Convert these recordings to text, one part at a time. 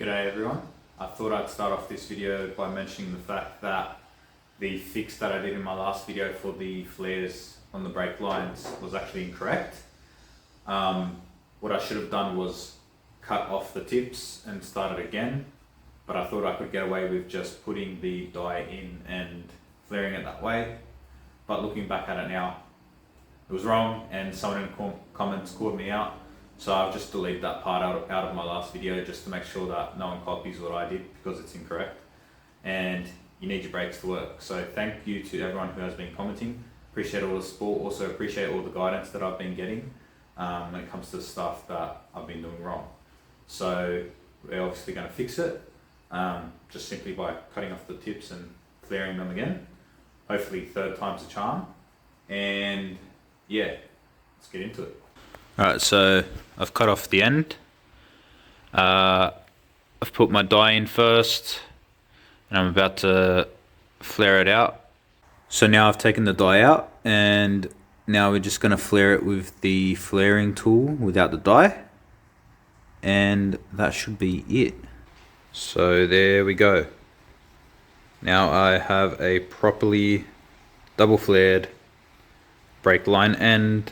G'day everyone. I thought I'd start off this video by mentioning the fact that the fix that I did in my last video for the flares on the brake lines was actually incorrect. What I should have done was cut off the tips and start it again, but I thought I could get away with just putting the die in and flaring it that way. But looking back at it now, it was wrong, and someone in the comments called me out. So I've just deleted that part out of my last video just to make sure that no one copies what I did, because it's incorrect. And you need your brakes to work. So thank you to everyone who has been commenting. Appreciate all the support. Also appreciate all the guidance that I've been getting when it comes to the stuff that I've been doing wrong. So we're obviously going to fix it just simply by cutting off the tips and flaring them again. Hopefully third time's a charm. And yeah, let's get into it. Alright, so I've cut off the end. I've put my die in first and I'm about to flare it out. So now I've taken the die out and now we're just going to flare it with the flaring tool without the die, and that should be it. So there we go. Now I have a properly double flared brake line end.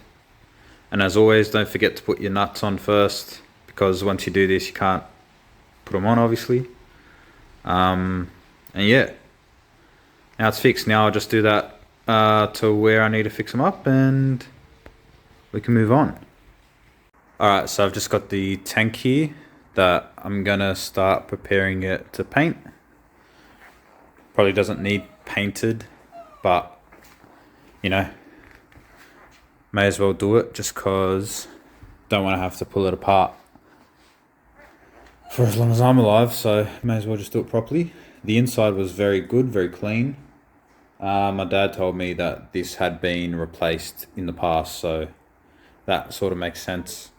And as always, don't forget to put your nuts on first, because once you do this, you can't put them on, obviously. And yeah, now it's fixed. Now I'll just do that to where I need to fix them up, and we can move on. Alright, so I've just got the tank here that I'm gonna start preparing it to paint. Probably doesn't need painted, but you know, may as well do it just cause don't want to have to pull it apart for as long as I'm alive, so may as well just do it properly. The inside was very good, very clean. My dad told me that this had been replaced in the past, so that sort of makes sense.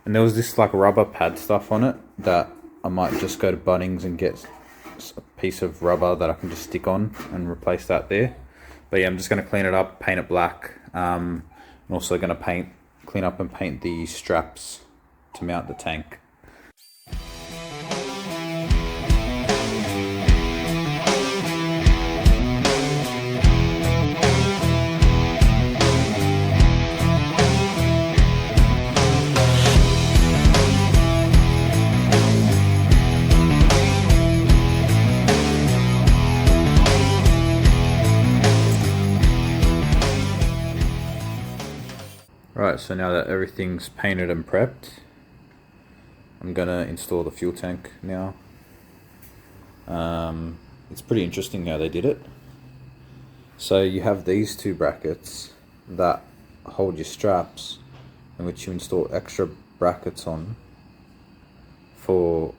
And there was this like rubber pad stuff on it that I might just go to Bunnings and get a piece of rubber that I can just stick on and replace that there. But yeah, I'm just going to clean it up, paint it black. I'm also going to clean up and paint the straps to mount the tank. Right, so now that everything's painted and prepped, I'm gonna install the fuel tank now. It's pretty interesting how they did it. So you have these two brackets that hold your straps, in which you install extra brackets on for,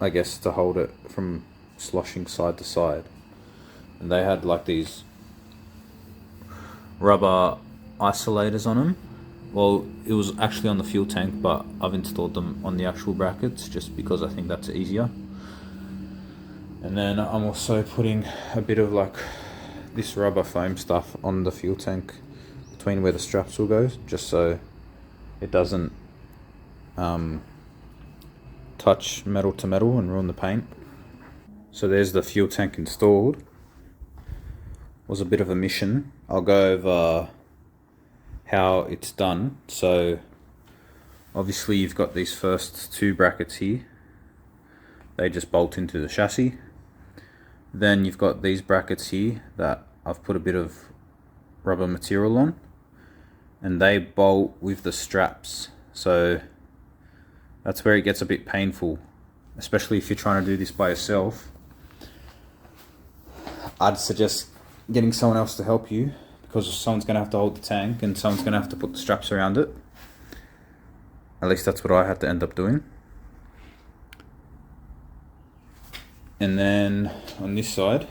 I guess, to hold it from sloshing side to side. And they had like these rubber isolators on them. Well, it was actually on the fuel tank, but I've installed them on the actual brackets just because I think that's easier. And then I'm also putting a bit of like this rubber foam stuff on the fuel tank between where the straps will go, just so it doesn't touch metal to metal and ruin the paint. So there's the fuel tank installed. Was a bit of a mission. I'll go over how it's done. So obviously you've got these first two brackets here, they just bolt into the chassis. Then you've got these brackets here that I've put a bit of rubber material on, and they bolt with the straps. So that's where it gets a bit painful, especially if you're trying to do this by yourself. I'd suggest getting someone else to help you, because someone's going to have to hold the tank and someone's going to have to put the straps around it. At least that's what I had to end up doing. And then on this side,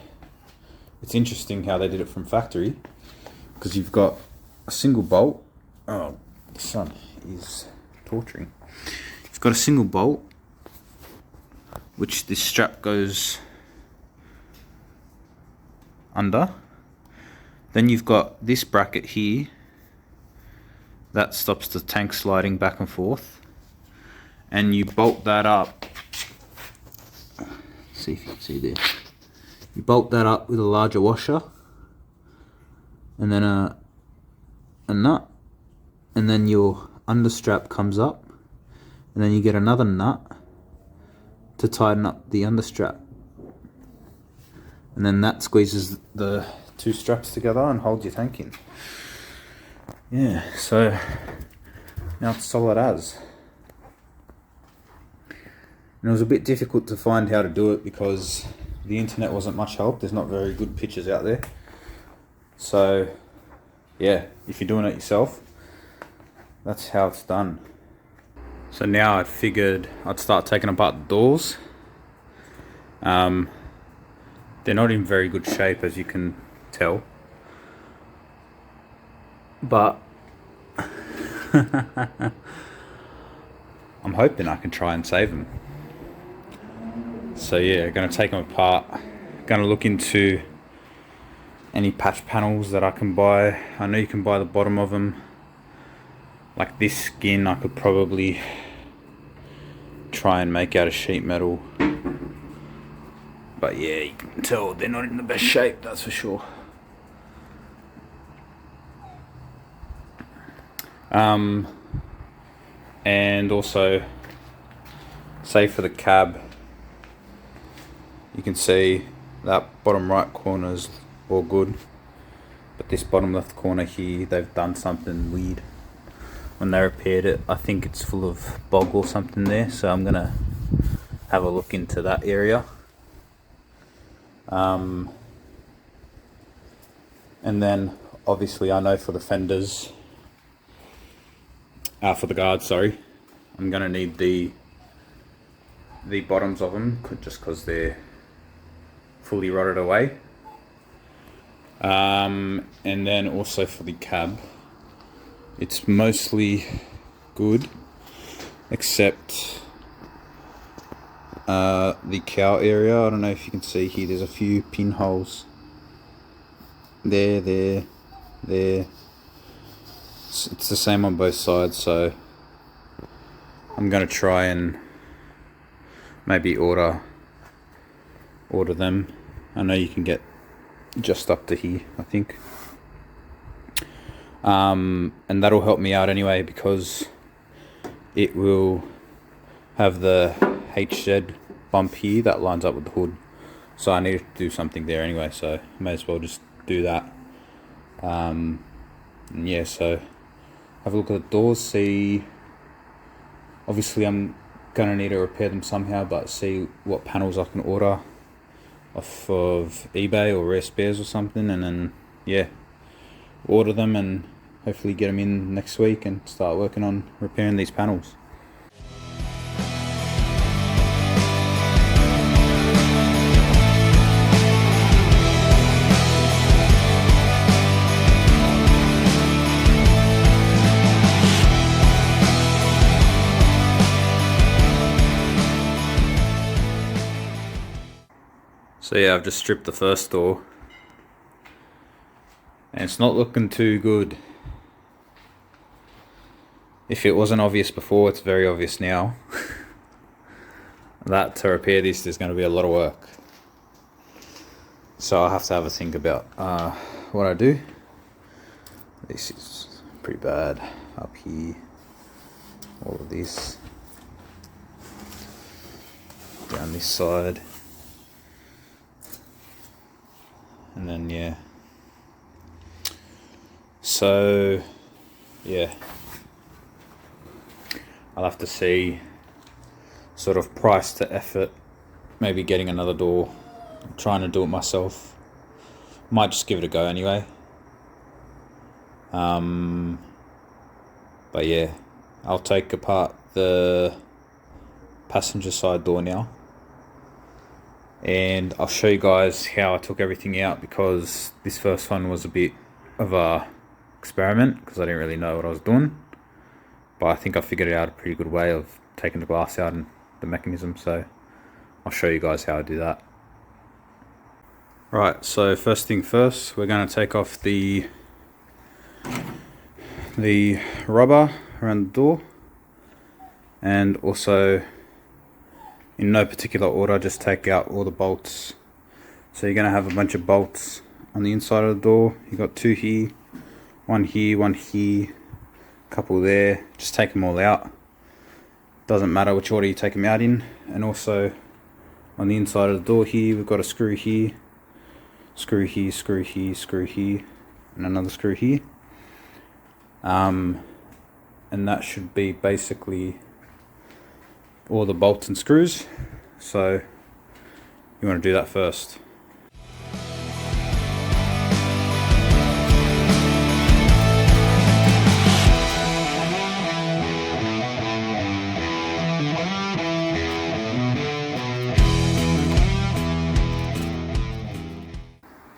it's interesting how they did it from factory, because you've got a single bolt. Oh, the sun is torturing. You've got a single bolt, which this strap goes under. Then you've got this bracket here that stops the tank sliding back and forth, and you bolt that up see if you can see there. You bolt that up with a larger washer, and then a nut, and then your understrap comes up, and then you get another nut to tighten up the understrap, and then that squeezes the two straps together and holds your tank in. Yeah, so now it's solid as. And it was a bit difficult to find how to do it because the internet wasn't much help. There's not very good pictures out there. So yeah, if you're doing it yourself, that's how it's done. So now I figured I'd start taking apart the doors. They're not in very good shape, as you can tell, but I'm hoping I can try and save them. So yeah, going to take them apart, going to look into any patch panels that I can buy. I know you can buy the bottom of them. Like this skin I could probably try and make out of sheet metal. But yeah, you can tell they're not in the best shape, that's for sure. And also, say for the cab, you can see that bottom right corner is all good, but this bottom left corner here, they've done something weird when they repaired it. I think it's full of bog or something there, so I'm gonna have a look into that area. And then obviously I know for the fenders, for the guards, sorry, I'm gonna need the bottoms of them just because they're fully rotted away. And then also for the cab, it's mostly good except the cowl area. I don't know if you can see here, there's a few pinholes there. It's the same on both sides, so I'm gonna try and maybe order them. I know you can get just up to here, I think. And that'll help me out anyway, because it will have the HZ bump here that lines up with the hood, so I need to do something there anyway, so I may as well just do that. And yeah, so have a look at the doors, see, obviously I'm gonna need to repair them somehow, but see what panels I can order off of eBay or Rare Spares or something, and then yeah, order them and hopefully get them in next week and start working on repairing these panels. So yeah, I've just stripped the first door and it's not looking too good. If it wasn't obvious before, it's very obvious now. That to repair this, there's going to be a lot of work. So I'll have to have a think about what I do. This is pretty bad up here. All of this. Down this side. And then yeah, so yeah, I'll have to see sort of price to effort, maybe getting another door, trying to do it myself. Might just give it a go anyway. But yeah, I'll take apart the passenger side door now, and I'll show you guys how I took everything out, because this first one was a bit of a experiment because I didn't really know what I was doing, but I think I figured out a pretty good way of taking the glass out and the mechanism, so I'll show you guys how I do that. Right, so first thing first, we're going to take off the rubber around the door, and also in no particular order, just take out all the bolts. So you're going to have a bunch of bolts on the inside of the door. You got 2 here, one here, a couple there. Just take them all out. Doesn't matter which order you take them out in. And also on the inside of the door here, we've got a screw here, screw here, screw here, screw here, and another screw here. And that should be basically all the bolts and screws. So you want to do that first.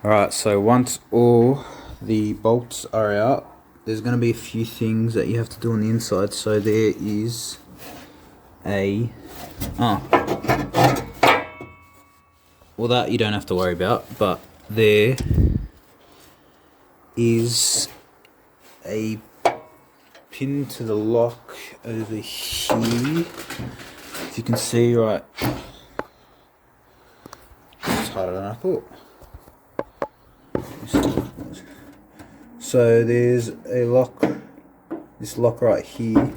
Alright, so once all the bolts are out, there's going to be a few things that you have to do on the inside. So there is well, that you don't have to worry about, but there is a pin to the lock over here. If you can see, right, it's harder than I thought. So there's a lock, this lock right here,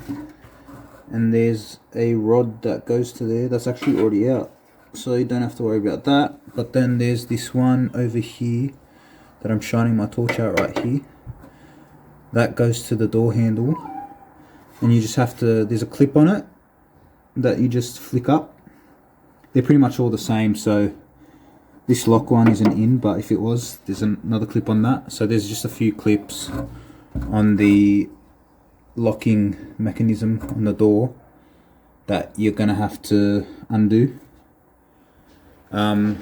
and there's a rod that goes to there that's actually already out, so you don't have to worry about that. But then there's this one over here that I'm shining my torch out right here, that goes to the door handle, and you just have to, there's a clip on it that you just flick up. They're pretty much all the same, so this lock one isn't in, but if it was, there's another clip on that. So there's just a few clips on the locking mechanism on the door that you're gonna have to undo. And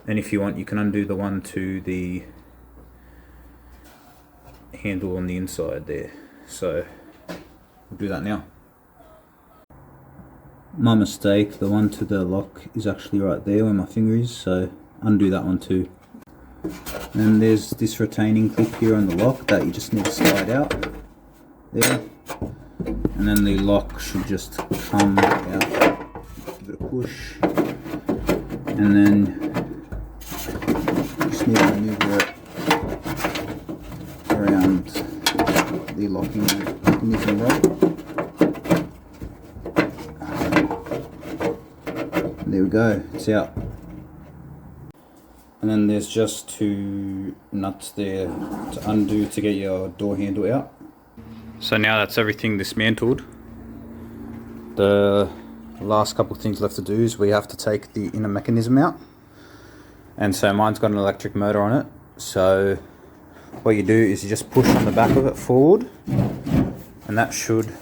if you want, you can undo the one to the handle on the inside there. So we'll do that now. My mistake, the one to the lock is actually right there where my finger is, so undo that one too. And there's this retaining clip here on the lock that you just need to slide out there, and then the lock should just come out. Give it a push, and then just need to maneuver it around the locking mechanism rod. There we go, it's out. And then there's just 2 nuts there to undo to get your door handle out. So now that's everything dismantled. The last couple of things left to do is we have to take the inner mechanism out. And so mine's got an electric motor on it. So what you do is you just push on the back of it forward, and that should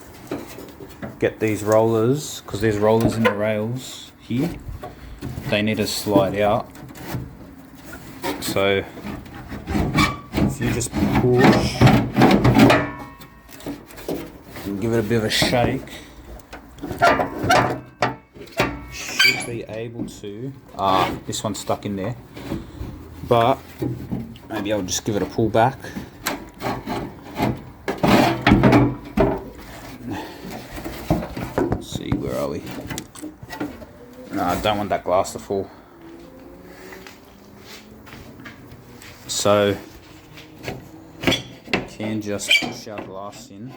get these rollers, because there's rollers in the rails here, they need to slide out. So if you just push and give it a bit of a shake, should be able to, this one's stuck in there, but maybe I'll just give it a pull back. Let's see, where are we? No, I don't want that glass to fall. So you can just push our glass in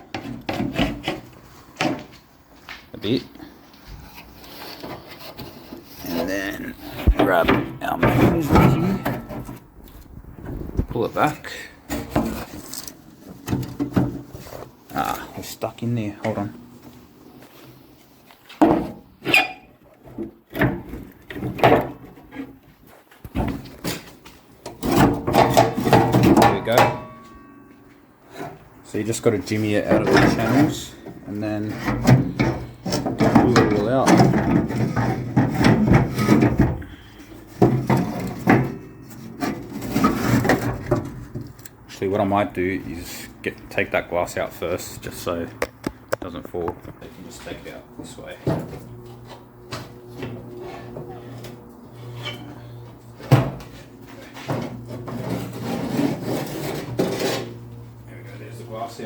a bit, and then grab our mechanism here, pull it back. We're stuck in there, hold on. Go. So you just got to jimmy it out of the channels and then pull it all out. Actually, what I might do is take that glass out first, just so it doesn't fall. You can just take it out this way.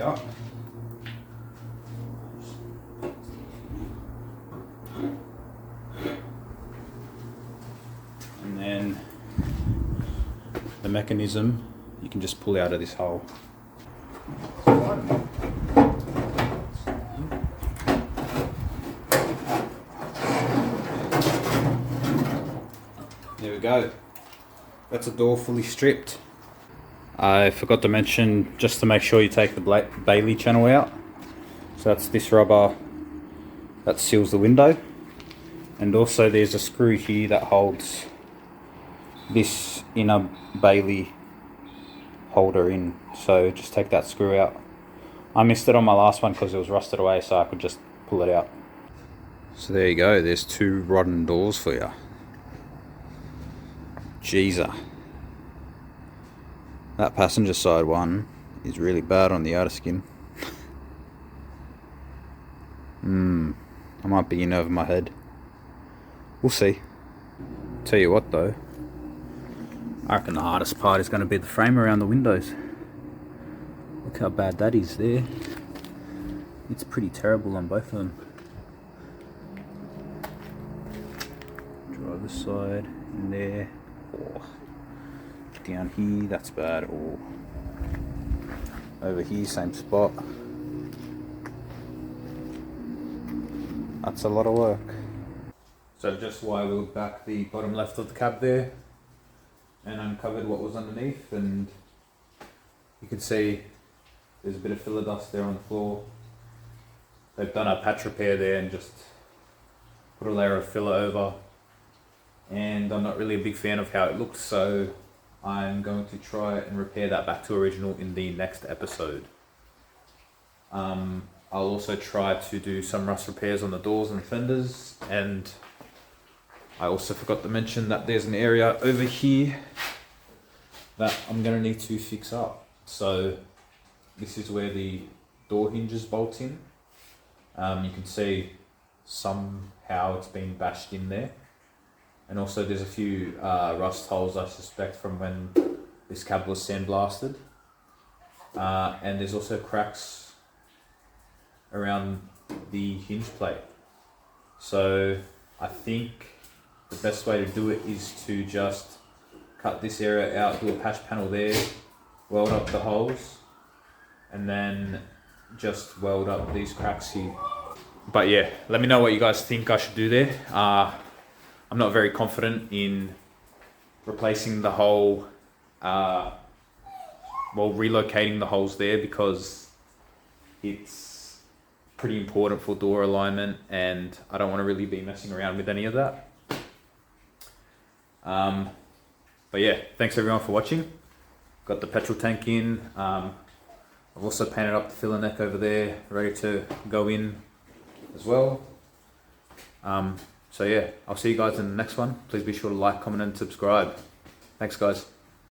Out. mechanism you can just pull out of this hole. There we go. That's a door fully stripped. I forgot to mention, just to make sure you take the Bailey channel out. So that's this rubber that seals the window. And also there's a screw here that holds this inner Bailey holder in. So just take that screw out. I missed it on my last one because it was rusted away, so I could just pull it out. So there you go, there's 2 rotten doors for you. Jeezer. That passenger side one is really bad on the outer skin. I might be in over my head. We'll see. Tell you what though, I reckon the hardest part is going to be the frame around the windows. Look how bad that is there. It's pretty terrible on both of them. Driver's side in there. Oh. Down here, that's bad. Oh. Over here, same spot. That's a lot of work. So just wire-wheeled back the bottom left of the cab there and uncovered what was underneath, and you can see there's a bit of filler dust there on the floor. They've done a patch repair there and just put a layer of filler over, and I'm not really a big fan of how it looks, so I'm going to try and repair that back to original in the next episode. I'll also try to do some rust repairs on the doors and fenders, and I also forgot to mention that there's an area over here that I'm going to need to fix up. So this is where the door hinges bolt in. You can see somehow it's been bashed in there. And also there's a few rust holes, I suspect, from when this cab was sandblasted. And there's also cracks around the hinge plate. So I think the best way to do it is to just cut this area out, do a patch panel there, weld up the holes, and then just weld up these cracks here. But yeah, let me know what you guys think I should do there. I'm not very confident in replacing the whole, relocating the holes there, because it's pretty important for door alignment and I don't want to really be messing around with any of that. But yeah, thanks everyone for watching. Got the petrol tank in. I've also painted up the filler neck over there, ready to go in as well. So yeah, I'll see you guys in the next one. Please be sure to like, comment and subscribe. Thanks guys.